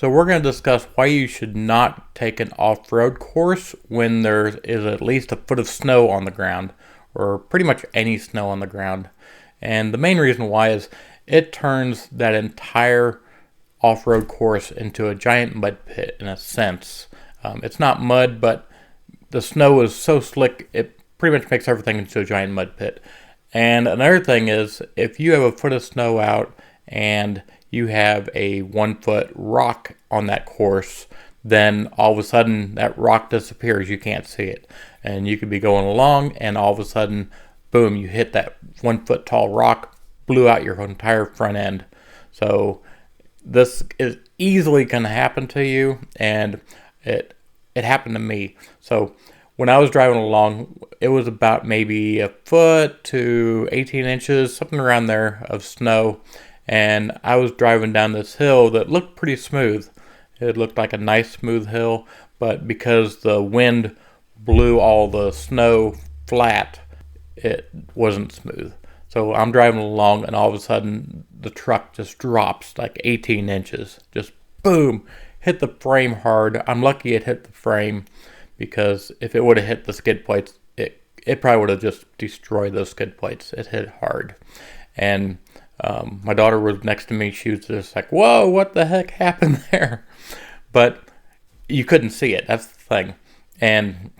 So we're going to discuss why you should not take an off-road course when there is at least a foot of snow on the ground, or pretty much any snow on the ground. And the main reason why is it turns that entire off-road course into a giant mud pit in a sense. It's not mud, but the snow is so slick it pretty much makes everything into a giant mud pit. And another thing is, if you have a foot of snow out and you have a 1 foot rock on that course, then all of a sudden that rock disappears. You can't see it. And you could be going along and all of a sudden, boom, you hit that 1 foot tall rock, blew out your entire front end. So this is easily going to happen to you, and it happened to me. So when I was driving along, it was about maybe a foot to 18 inches, something around there, of snow. And I was driving down this hill that looked pretty smooth. It looked like a nice smooth hill, but because the wind blew all the snow flat, it wasn't smooth. So I'm driving along and all of a sudden the truck just drops like 18 inches. Just boom, hit the frame hard. I'm lucky it hit the frame, because if it would have hit the skid plates, it probably would have just destroyed those skid plates. It hit hard. And my daughter was next to me. She was just like, whoa, what the heck happened there? But you couldn't see it. That's the thing. And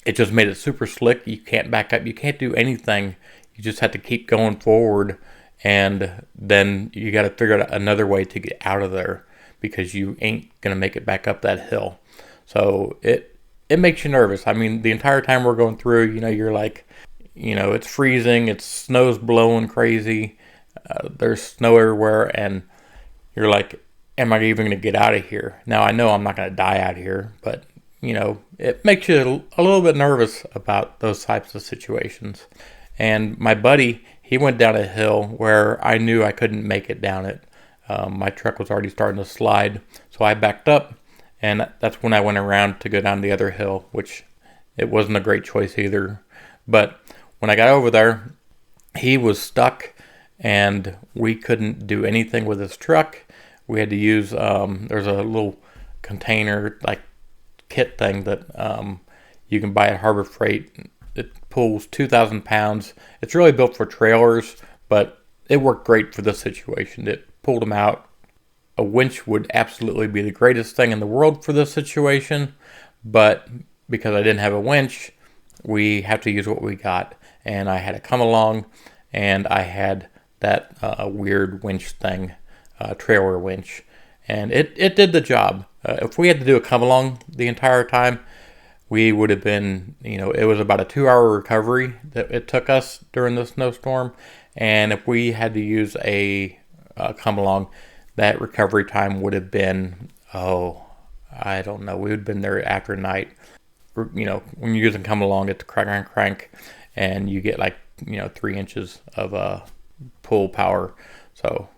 it just made it super slick. You can't back up. You can't do anything. You just have to keep going forward. And then you got to figure out another way to get out of there, because you ain't going to make it back up that hill. So it makes you nervous. I mean, the entire time we're going through, you're like, it's freezing. It's snow's blowing crazy. There's snow everywhere, and you're like, am I even going to get out of here? Now, I know I'm not going to die out here, but, it makes you a little bit nervous about those types of situations. And my buddy, he went down a hill where I knew I couldn't make it down it. My truck was already starting to slide, so I backed up, and that's when I went around to go down the other hill, which it wasn't a great choice either. But when I got over there, he was stuck, and we couldn't do anything with his truck. We had to use, there's a little container, like kit thing that you can buy at Harbor Freight. It pulls 2,000 pounds. It's really built for trailers, but it worked great for this situation. It pulled them out. A winch would absolutely be the greatest thing in the world for this situation, but because I didn't have a winch, we have to use what we got. And I had to come along, and I had that weird winch thing, trailer winch, and it did the job. If we had to do a come along the entire time, we would have been, it was about a 2-hour recovery that it took us during the snowstorm. And if we had to use a come along, that recovery time would have been, I don't know, we would have been there after night. When you're using come along, it's crank, and you get 3 inches of pull power. So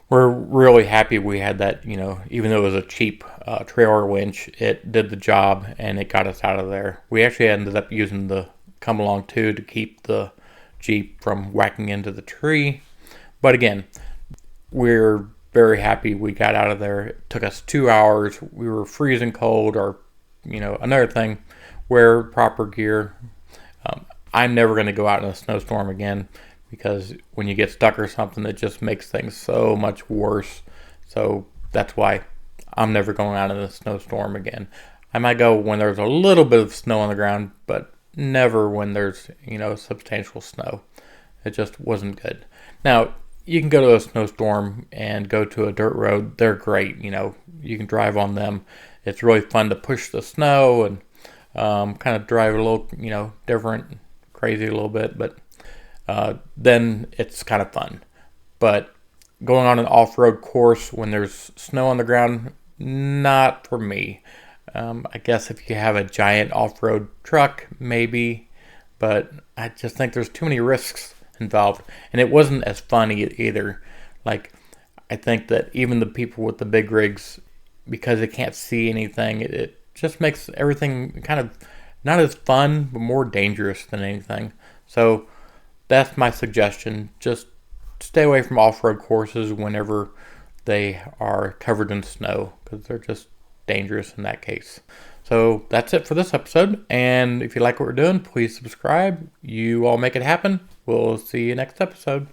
we're really happy we had that, even though it was a cheap trailer winch, it did the job and it got us out of there. We actually ended up using the come along too to keep the Jeep from whacking into the tree. But again, we're very happy we got out of there. It took us 2 hours. We were freezing cold, or, another thing, wear proper gear. I'm never going to go out in a snowstorm again, because when you get stuck or something, it just makes things so much worse. So that's why I'm never going out in a snowstorm again. I might go when there's a little bit of snow on the ground, but never when there's, substantial snow. It just wasn't good. Now, you can go to a snowstorm and go to a dirt road. They're great. You can drive on them. It's really fun to push the snow and kind of drive a little, different, crazy a little bit, but then it's kind of fun. But going on an off-road course when there's snow on the ground, not for me. I guess if you have a giant off-road truck, maybe, but I just think there's too many risks involved, and it wasn't as funny either. I think that even the people with the big rigs, because they can't see anything, it just makes everything kind of not as fun, but more dangerous than anything. So that's my suggestion. Just stay away from off-road courses whenever they are covered in snow, because they're just dangerous in that case. So that's it for this episode. And if you like what we're doing, please subscribe. You all make it happen. We'll see you next episode.